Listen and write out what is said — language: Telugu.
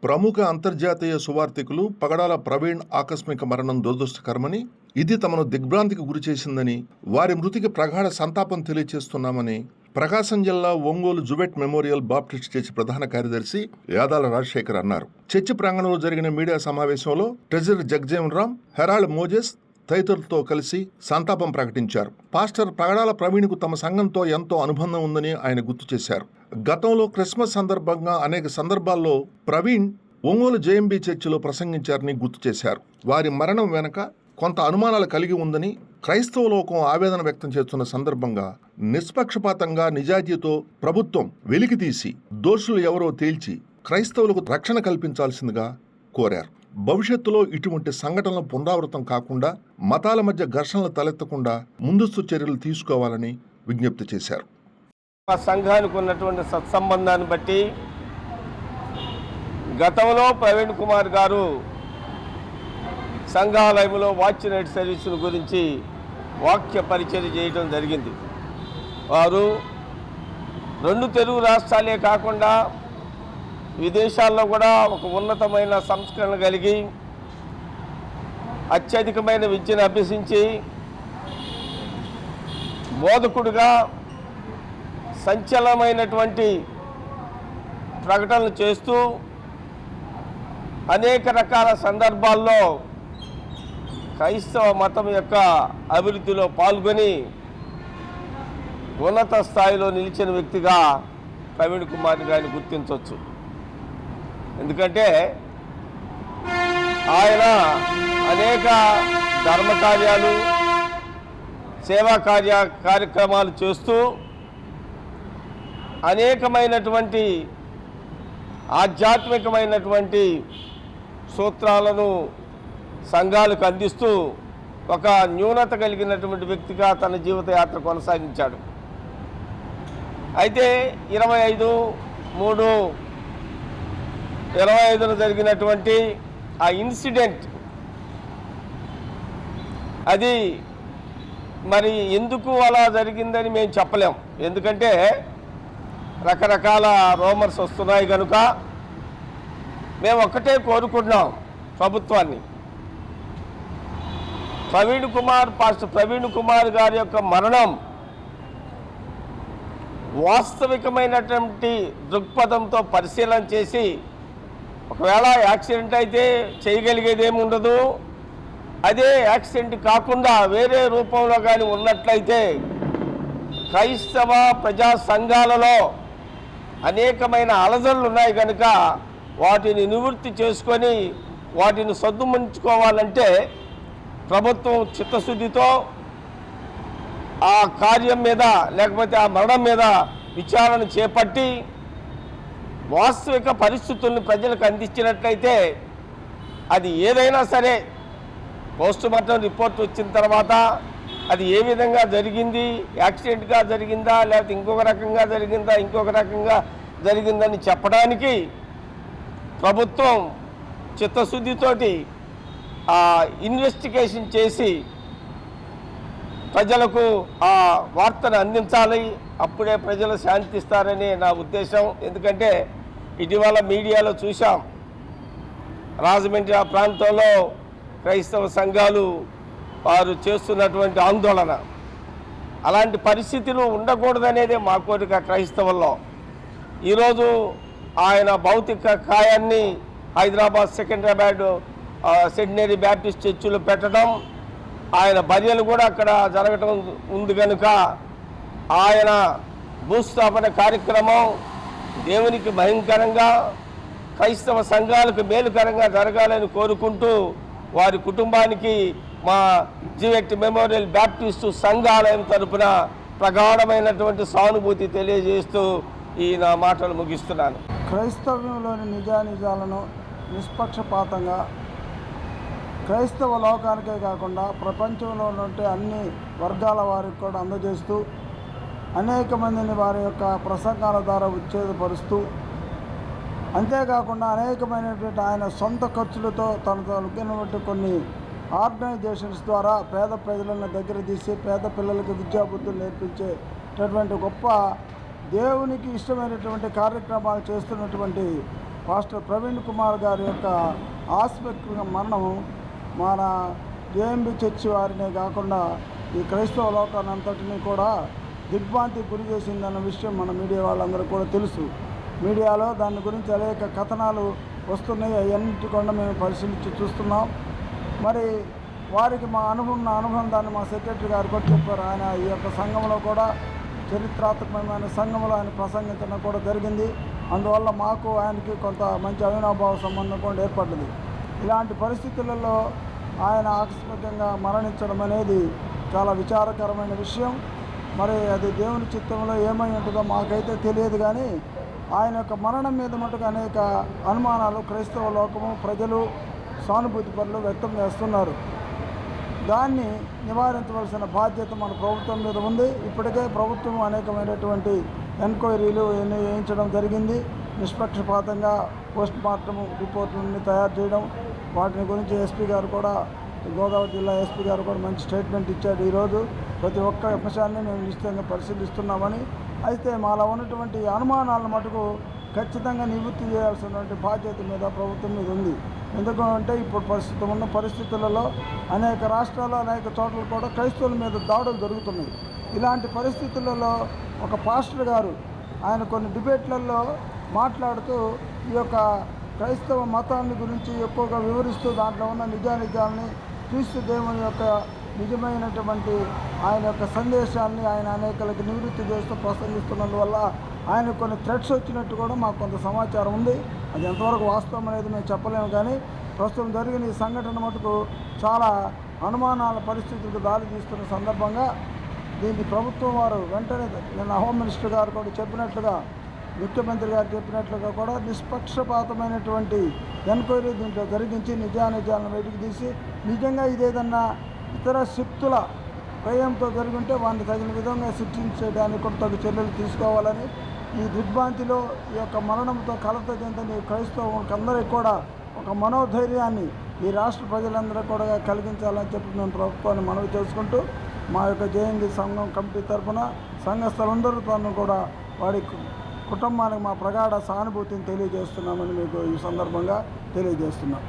ప్రముఖ అంతర్జాతీయ సువార్థికులు పగడాల ప్రవీణ్ ఆకస్మిక మరణం దురదృష్టకరమని, ఇది తమను దిగ్భ్రాంతికి గురిచేసిందని, వారి మృతికి ప్రగాఢ సంతాపం తెలియజేస్తున్నామని ప్రకాశం జిల్లా Ongole Jewett memorial Baptist church ప్రధాన కార్యదర్శి యాదాల రాజశేఖర్ అన్నారు. చర్చి ప్రాంగణంలో జరిగిన మీడియా సమావేశంలో treasurer Jagjivan Ram, Harold Moses తదితరులతో కలిసి సంతాపం ప్రకటించారు. పాస్టర్ పగడాల ప్రవీణ్కు తమ సంఘంతో ఎంతో అనుబంధం ఉందని ఆయన గుర్తు చేశారు. గతంలో క్రిస్మస్ సందర్భంగా అనేక సందర్భాల్లో ప్రవీణ్ ఒంగోలు జేఎంబీ చర్చిలో ప్రసంగించారని గుర్తు చేశారు. వారి మరణం వెనుక కొంత అనుమానాలు కలిగి ఉందని క్రైస్తవ లోకం ఆవేదన వ్యక్తం చేస్తున్న సందర్భంగా నిష్పక్షపాతంగా నిజాయితీతో ప్రభుత్వం వెలికితీసి దోషులు ఎవరో తేల్చి క్రైస్తవులకు రక్షణ కల్పించాల్సిందిగా కోరారు. భవిష్యత్తులో ఇటువంటి సంఘటనలు పునరావృతం కాకుండా మతాల మధ్య ఘర్షణలు తలెత్తకుండా ముందస్తు చర్యలు తీసుకోవాలని విజ్ఞప్తి చేశారు. సంఘానికి ఉన్నటువంటి సత్సంబంధాన్ని బట్టి గతంలో ప్రవీణ్ కుమార్ గారు సంఘాలయంలో వాచ్ నైట్ సర్వీసుల గురించి వాక్య పరిచయం చేయడం జరిగింది. వారు 2 తెలుగు రాష్ట్రాలే కాకుండా విదేశాల్లో కూడా ఒక ఉన్నతమైన సంస్కరణ కలిగి అత్యధికమైన విద్యను అభ్యసించి బోధకుడుగా సంచలనమైనటువంటి ప్రకటనలు చేస్తూ అనేక రకాల సందర్భాల్లో క్రైస్తవ మతం యొక్క అభివృద్ధిలో పాల్గొని ఉన్నత స్థాయిలో నిలిచిన వ్యక్తిగా ప్రవీణ్ కుమార్ గారిని గుర్తించవచ్చు. ఎందుకంటే ఆయన అనేక ధర్మకార్యాలు, సేవా కార్యక్రమాలు చేస్తూ అనేకమైనటువంటి ఆధ్యాత్మికమైనటువంటి సూత్రాలను సంఘాలకు అందిస్తూ ఒక న్యూనత కలిగినటువంటి వ్యక్తిగా తన జీవితయాత్ర కొనసాగించాడు. అయితే 25/3/25 జరిగినటువంటి ఆ ఇన్సిడెంట్ అది మరి ఎందుకు అలా జరిగిందని మేము చెప్పలేం. ఎందుకంటే రకరకాల రూమర్స్ వస్తున్నాయి కనుక మేము ఒక్కటే కోరుకుంటున్నాం ప్రభుత్వాన్ని. పాస్టర్ ప్రవీణ్ కుమార్ గారి యొక్క మరణం వాస్తవికమైనటువంటి దృక్పథంతో పరిశీలన చేసి ఒకవేళ యాక్సిడెంట్ అయితే చేయగలిగేది ఏమి ఉండదు, అదే యాక్సిడెంట్ కాకుండా వేరే రూపంలో కానీ ఉన్నట్లయితే క్రైస్తవ ప్రజా సంఘాలలో అనేకమైన అలజడులు ఉన్నాయి కనుక వాటిని నివృత్తి చేసుకొని వాటిని సద్దుమణుచుకోవాలంటే ప్రభుత్వం చిత్తశుద్ధితో ఆ కార్యం మీద లేకపోతే ఆ మరణం మీద విచారణ చేపట్టి వాస్తవిక పరిస్థితులను ప్రజలకు అందించినట్లయితే అది ఏదైనా సరే పోస్టుమార్టం రిపోర్ట్ వచ్చిన తర్వాత అది ఏ విధంగా జరిగింది, యాక్సిడెంట్గా జరిగిందా లేకపోతే ఇంకొక రకంగా జరిగిందని చెప్పడానికి ప్రభుత్వం చిత్తశుద్ధితోటి ఇన్వెస్టిగేషన్ చేసి ప్రజలకు ఆ వార్తను అందించాలి. అప్పుడే ప్రజలు శాంతిస్తారని నా ఉద్దేశం. ఎందుకంటే ఇటీవల మీడియాలో చూసాం, రాజమండ్రి ఆ ప్రాంతంలో క్రైస్తవ సంఘాలు వారు చేస్తున్నటువంటి ఆందోళన. అలాంటి పరిస్థితులు ఉండకూడదనేదే మా కోరిక క్రైస్తవుల్లో. ఈరోజు ఆయన భౌతిక కాయాన్ని హైదరాబాద్ సెకండ్రాబాద్ సెంటినరీ బ్యాప్టిస్ట్ చర్చిలో పెట్టడం, ఆయన బర్యలు కూడా అక్కడ జరగటం ఉంది కనుక ఆయన భూస్థాపన కార్యక్రమం దేవునికి భయంకరంగా క్రైస్తవ సంఘాలకు మేలుకరంగా జరగాలని కోరుకుంటూ వారి కుటుంబానికి మా జువెట్ మెమోరియల్ బ్యాప్టిస్టు సంఘాలయం తరపున ప్రగాఢమైనటువంటి సానుభూతి తెలియజేస్తూ ఈ నా మాటలు ముగిస్తున్నాను. క్రైస్తవ్యంలోని నిజానిజాలను నిష్పక్షపాతంగా క్రైస్తవ లోకానికే కాకుండా ప్రపంచంలో ఉంటే అన్ని వర్గాల వారికి కూడా అందజేస్తూ అనేక మందిని వారి యొక్క ప్రసంగాల ద్వారా ఉత్తేజపరుస్తూ, అంతేకాకుండా అనేకమైనటువంటి ఆయన సొంత ఖర్చులతో తనతో కొన్ని ఆర్గనైజేషన్స్ ద్వారా పేద ప్రజలను దగ్గర తీసి పేద పిల్లలకు విద్యాబుద్ధులు నేర్పించేటటువంటి గొప్ప దేవునికి ఇష్టమైనటువంటి కార్యక్రమాలు చేస్తున్నటువంటి పాస్టర్ ప్రవీణ్ కుమార్ గారి యొక్క ఆస్పెక్ట్ మరణం మన జేఎంబి చర్చి వారినే కాకుండా ఈ క్రైస్తవ లోకాన్ని అంతటినీ కూడా దిగ్భ్రాంతికి గురి చేసిందన్న విషయం మన మీడియా వాళ్ళందరూ కూడా తెలుసు. మీడియాలో దాని గురించి అనేక కథనాలు వస్తున్నాయి. అవన్నిటి కూడా మేము పరిశీలించి చూస్తున్నాం. మరి వారికి మా అనుబంధాన్ని మా సెక్రటరీ గారు కూడా చెప్పారు. ఆయన ఈ యొక్క సంఘంలో కూడా చరిత్రాత్మకమైన సంఘంలో ఆయన ప్రసంగించడం కూడా జరిగింది. అందువల్ల మాకు ఆయనకి కొంత మంచి అవినాభావ సంబంధం కూడా ఏర్పడింది. ఇలాంటి పరిస్థితులలో ఆయన ఆకస్మికంగా మరణించడం అనేది చాలా విచారకరమైన విషయం. మరి అది దేవుని చిత్తంలో ఏమై ఉంటుందో మాకైతే తెలియదు. కానీ ఆయన యొక్క మరణం మీద మటుకు అనేక అనుమానాలు క్రైస్తవ లోకము ప్రజలు సానుభూతి పనులు వ్యక్తం చేస్తున్నారు. దాన్ని నివారించవలసిన బాధ్యత మన ప్రభుత్వం మీద ఉంది. ఇప్పటికే ప్రభుత్వం అనేకమైనటువంటి ఎంక్వైరీలు వేయించడం జరిగింది. నిష్పక్షపాతంగా పోస్ట్ మార్టం రిపోర్టులని తయారు చేయడం, వాటిని గురించి ఎస్పీ గారు కూడా, గోదావరి జిల్లా ఎస్పీ గారు కూడా మంచి స్టేట్మెంట్ ఇచ్చాడు. ఈరోజు ప్రతి ఒక్క అంశాన్ని మేము నిశ్చితంగా పరిశీలిస్తున్నామని. అయితే మాలో ఉన్నటువంటి అనుమానాలను మటుకు ఖచ్చితంగా నివృత్తి చేయాల్సినటువంటి బాధ్యత మీద ప్రభుత్వం మీద ఉంది. ఎందుకంటే ఇప్పుడు ఉన్న పరిస్థితులలో అనేక రాష్ట్రాల్లో అనేక చోట్ల కూడా క్రైస్తవుల మీద దాడులు జరుగుతున్నాయి. ఇలాంటి పరిస్థితులలో ఒక పాస్టర్ గారు ఆయన కొన్ని డిబేట్లలో మాట్లాడుతూ ఈ యొక్క క్రైస్తవ మతాన్ని గురించి ఎక్కువగా వివరిస్తూ దాంట్లో ఉన్న నిజానిజాలని, క్రీస్తు దేవుని యొక్క నిజమైనటువంటి ఆయన యొక్క సందేశాన్ని ఆయన అనేకలకు నివృత్తి చేస్తూ ప్రసంగిస్తున్నందువల్ల ఆయన కొన్ని థ్రెట్స్ వచ్చినట్టు కూడా మాకు కొంత సమాచారం ఉంది. అది ఎంతవరకు వాస్తవం అనేది మేము చెప్పలేము. కానీ ప్రస్తుతం జరిగిన ఈ సంఘటన మటుకు చాలా అనుమానాల పరిస్థితులకు దారి తీస్తున్న సందర్భంగా దీన్ని ప్రభుత్వం వారు వెంటనే, నిన్న హోమ్ మినిస్టర్ గారు కూడా చెప్పినట్లుగా, ముఖ్యమంత్రి గారు చెప్పినట్లుగా కూడా నిష్పక్షపాతమైనటువంటి ఎంక్వైరీ దీంట్లో జరిగించి నిజానిజాలను బయటికి తీసి నిజంగా ఇదేదన్నా ఇతర శక్తుల భయంతో జరుగుంటే వారిని తగిన విధంగా శిక్షించడానికి కూడా తగు చర్యలు తీసుకోవాలని, ఈ దిగ్భ్రాంతిలో ఈ యొక్క మరణంతో కలత చెందని క్రైస్తవులకు అందరికీ కూడా ఒక మనోధైర్యాన్ని ఈ రాష్ట్ర ప్రజలందరూ కూడా కలిగించాలని చెప్పి మేము ప్రభుత్వాన్ని మనవి చేసుకుంటూ మా యొక్క జేఎంబి సంఘం కమిటీ తరఫున సంఘస్థులందరితో కూడా వాడి కుటుంబానికి మా ప్రగాఢ సానుభూతిని తెలియజేస్తున్నామని మీకు ఈ సందర్భంగా తెలియజేస్తున్నాం.